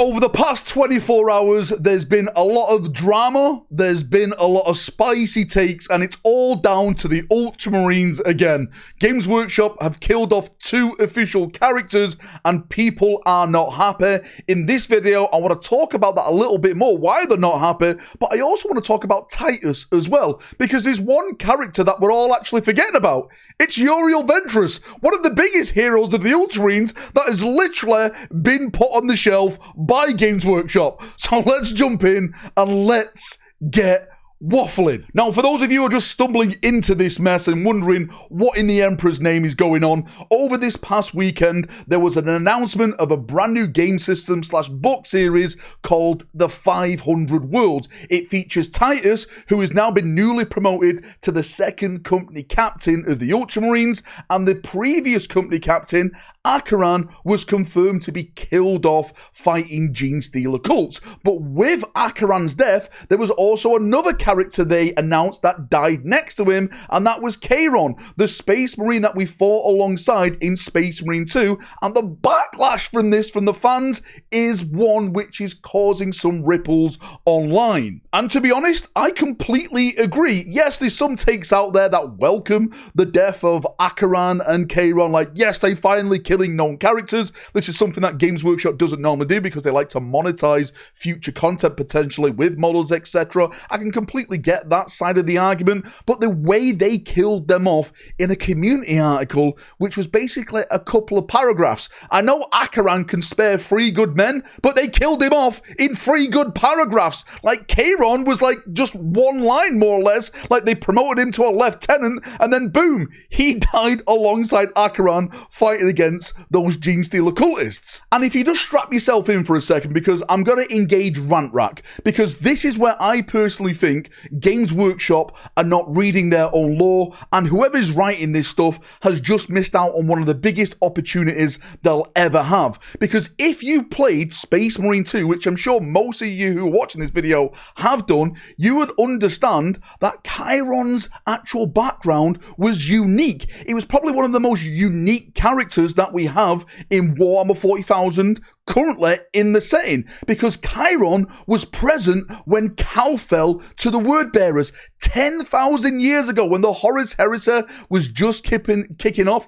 Over the past 24 hours, there's been a lot of drama, there's been a lot of spicy takes, and it's all down to the Ultramarines again. Games Workshop have killed off 2 official characters, and people are not happy. In this video, I want to talk about that a little bit more, why they're not happy, but I also want to talk about Titus as well, because there's one character that we're all actually forgetting about. It's Uriel Ventris, one of the biggest heroes of the Ultramarines that has literally been put on the shelf by Games Workshop. So let's jump in and let's get waffling. Now, for those of you who are just stumbling into this mess and wondering what in the Emperor's name is going on, over this past weekend, there was an announcement of a brand new game system / book series called The 500 Worlds. It features Titus, who has now been newly promoted to the 2nd company captain of the Ultramarines, and the previous company captain, Acheran, was confirmed to be killed off fighting Gene Stealer cults. But with Acheran's death, there was also another character they announced that died next to him, and that was Kairon, the Space Marine that we fought alongside in Space Marine 2, and the backlash from this from the fans is one which is causing some ripples online. And to be honest, I completely agree. Yes, there's some takes out there that welcome the death of Acheran and Kairon, like, yes, they finally killing known characters. This is something that Games Workshop doesn't normally do because they like to monetize future content potentially with models, etc. I can completely get that side of the argument, but the way they killed them off in a community article, which was basically a couple of paragraphs. I know Acheran can spare 3 good men, but they killed him off in 3 good paragraphs. Like, Kairon was like just 1 line more or less, like they promoted him to a lieutenant, and then boom, he died alongside Acheran fighting against those Gene Stealer cultists. And if you just strap yourself in for a second, because I'm going to engage rant rack, because this is where I personally think Games Workshop are not reading their own lore, and whoever's writing this stuff has just missed out on one of the biggest opportunities they'll ever have. Because if you played Space Marine 2, which I'm sure most of you who are watching this video have done, you would understand that Kairon's actual background was unique. It was probably one of the most unique characters that we have in Warhammer 40,000 currently in the setting, because Kairon was present when Cal fell to the Word Bearers 10,000 years ago when the Horus Heresy was just kicking off.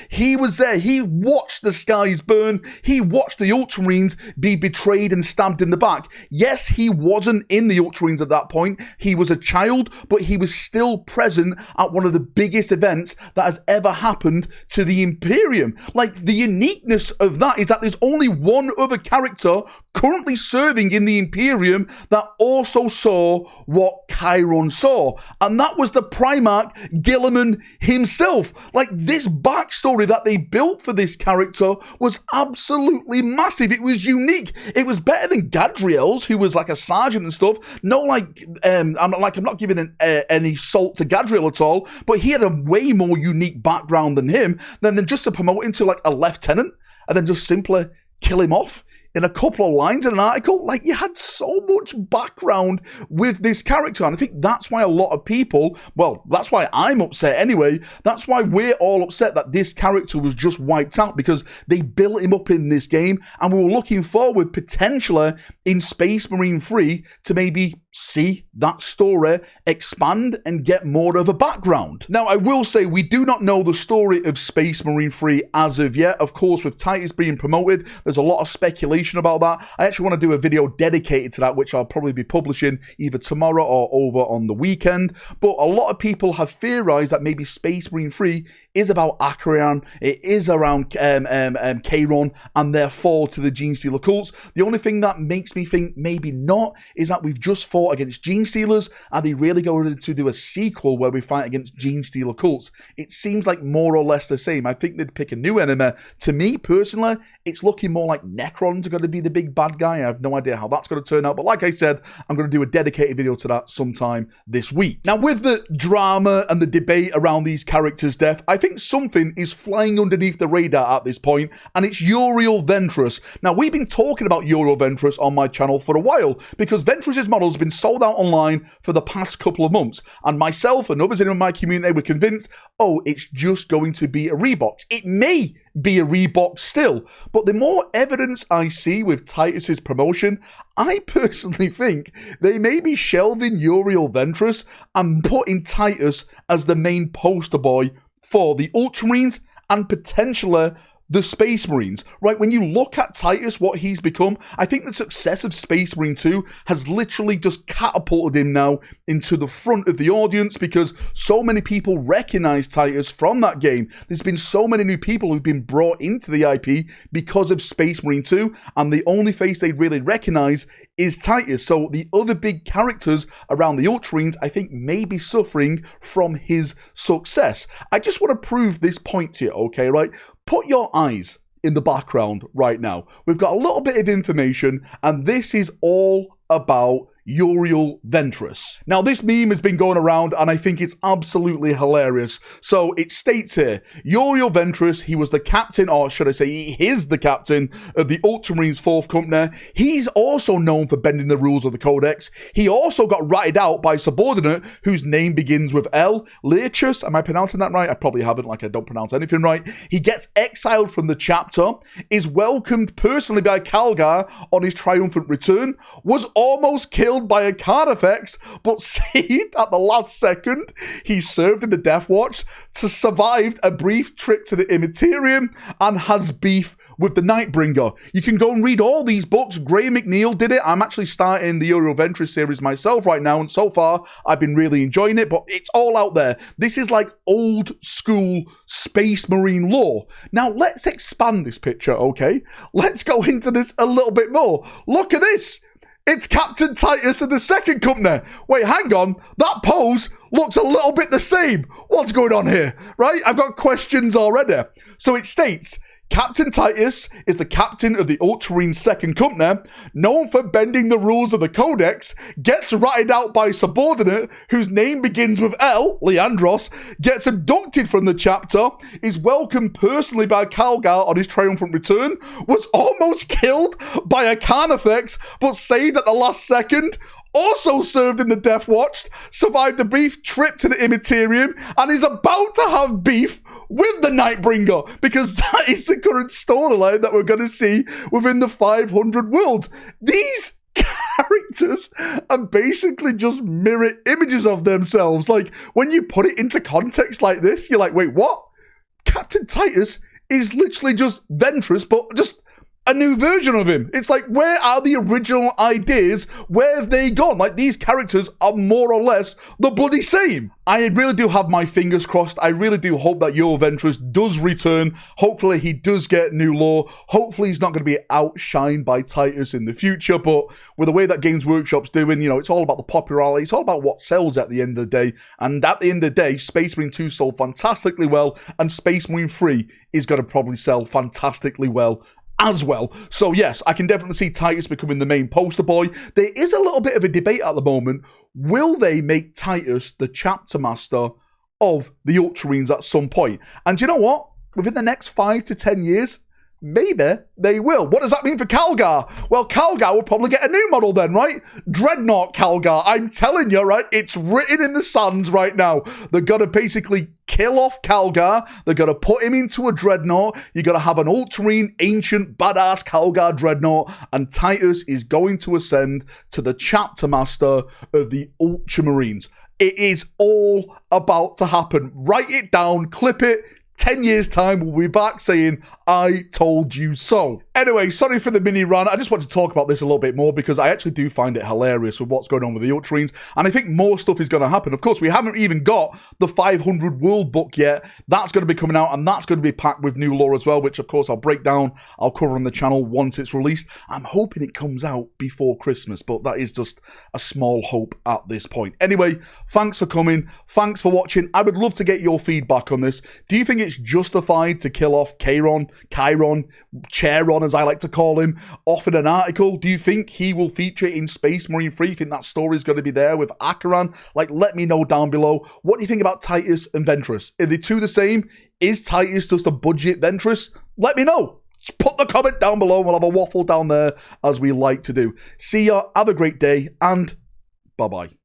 He was there. He watched the skies burn. He watched the Ultramarines be betrayed and stabbed in the back. Yes, he wasn't in the Ultramarines at that point. He was a child, but he was still present at one of the biggest events that has ever happened to the Imperium. Like, the uniqueness of that is that there's only one other character currently serving in the Imperium that also saw what Kairon saw, and that was the Primarch Guilliman himself. Like, this backstory that they built for this character was absolutely massive. It was unique. It was better than Gadriel's, who was like a sergeant and stuff. No, like, I'm not giving any salt to Gadriel at all, but he had a way more unique background than him, than just to promote him to like a lieutenant and then just simply kill him off in a couple of lines in an article. Like, you had so much background with this character, and I think that's why a lot of people, well, that's why I'm upset anyway, that's why we're all upset that this character was just wiped out, because they built him up in this game, and we were looking forward potentially in Space Marine 3 to maybe see that story expand and get more of a background. Now, I will say we do not know the story of Space Marine 3 as of yet. Of course, with Titus being promoted, there's a lot of speculation about that. I actually want to do a video dedicated to that, which I'll probably be publishing either tomorrow or over on the weekend. But a lot of people have theorized that maybe Space Marine 3 is about Acheran, it is around Kairon and their fall to the Gene Stealer cults. The only thing that makes me think maybe not is that we've just fought against Gene Stealers. Are they really going to do a sequel where we fight against Gene Stealer cults? It seems like more or less the same. I think they'd pick a new enemy. To me, personally, it's looking more like Necrons are going to be the big bad guy. I have no idea how that's going to turn out, but like I said, I'm going to do a dedicated video to that sometime this week. Now, with the drama and the debate around these characters' death, I think something is flying underneath the radar at this point, and it's Uriel Ventris. Now, we've been talking about Uriel Ventris on my channel for a while, because Ventris' model has been sold out online for the past couple of months, and myself and others in my community were convinced, oh, it's just going to be a rebox. It may be a Reebok still. But the more evidence I see with Titus's promotion, I personally think they may be shelving Uriel Ventris and putting Titus as the main poster boy for the Ultramarines and potentially the Space Marines, right? When you look at Titus, what he's become, I think the success of Space Marine 2 has literally just catapulted him now into the front of the audience because so many people recognize Titus from that game. There's been so many new people who've been brought into the IP because of Space Marine 2, and the only face they really recognize is Titus. So the other big characters around the Ultramarines, I think, may be suffering from his success. I just want to prove this point to you, okay, right? Put your eyes in the background right now. We've got a little bit of information, and this is all about Uriel Ventris. Now, this meme has been going around, and I think it's absolutely hilarious. So it states here, Uriel Ventris, he was the captain, or should I say, he is the captain of the Ultramarines 4th Company. He's also known for bending the rules of the Codex. He also got ratted out by a subordinate whose name begins with L. Leachus, am I pronouncing that right? I probably haven't, like I don't pronounce anything right. He gets exiled from the chapter, is welcomed personally by Calgar on his triumphant return, was almost killed by a Carnifex, but saved at the last second. He served in the Death Watch, to survived a brief trip to the Immaterium, and has beef with the Nightbringer. You can go and read all these books. Graham McNeil did it. I'm actually starting the Uriel Ventris series myself right now, and so far I've been really enjoying it, but it's all out there. This is like old school Space Marine lore. Now let's expand this picture, okay? Let's go into this a little bit more. Look at this. It's Captain Titus of the 2nd Company. Wait, hang on. That pose looks a little bit the same. What's going on here? Right? I've got questions already. So it states, Captain Titus is the captain of the Ultramarine 2nd Company, known for bending the rules of the Codex, gets ratted out by a subordinate whose name begins with L, Leandros, gets abducted from the chapter, is welcomed personally by Calgar on his triumphant return, was almost killed by a Carnifex, but saved at the last second, also served in the Death Watch, survived a brief trip to the Immaterium, and is about to have beef with the Nightbringer, because that is the current storyline that we're going to see within the 500 world. These characters are basically just mirror images of themselves. Like, when you put it into context like this, you're like, wait, what? Captain Titus is literally just Ventris, but just a new version of him. It's like, where are the original ideas? Where have they gone? Like, these characters are more or less the bloody same. I really do have my fingers crossed. I really do hope that Uriel Ventris does return. Hopefully he does get new lore. Hopefully he's not going to be outshined by Titus in the future. But with the way that Games Workshop's doing, you know, it's all about the popularity. It's all about what sells at the end of the day. And at the end of the day, Space Marine 2 sold fantastically well, and Space Marine 3 is going to probably sell fantastically well as well. So yes, I can definitely see Titus becoming the main poster boy. There is a little bit of a debate at the moment. Will they make Titus the chapter master of the Ultramarines at some point? And you know what? Within the next 5 to 10 years, maybe they will. What does that mean for Calgar? Well, Calgar will probably get a new model then, right? Dreadnought Calgar. I'm telling you, right? It's written in the sands right now. They're going to basically kill off Calgar. They're going to put him into a Dreadnought. You're going to have an Ultramarine, ancient, badass Calgar Dreadnought, and Titus is going to ascend to the chapter master of the Ultramarines. It is all about to happen. Write it down, clip it. 10 years' time, we'll be back saying, I told you so. Anyway, sorry for the mini rant. I just want to talk about this a little bit more because I actually do find it hilarious with what's going on with the Ultramarines, and I think more stuff is going to happen. Of course, we haven't even got the 500 World book yet. That's going to be coming out, and that's going to be packed with new lore as well, which, of course, I'll break down. I'll cover on the channel once it's released. I'm hoping it comes out before Christmas, but that is just a small hope at this point. Anyway, thanks for coming. Thanks for watching. I would love to get your feedback on this. Do you think it's justified to kill off Chiron, Charon, as I like to call him, off in an article? Do you think he will feature in Space Marine 3? You think that story is going to be there with Acheron? Like, let me know down below. What do you think about Titus and Ventris? Are the two the same? Is Titus just a budget Ventris? Let me know. Just put the comment down below. We'll have a waffle down there as we like to do. See ya. Have a great day, and bye-bye.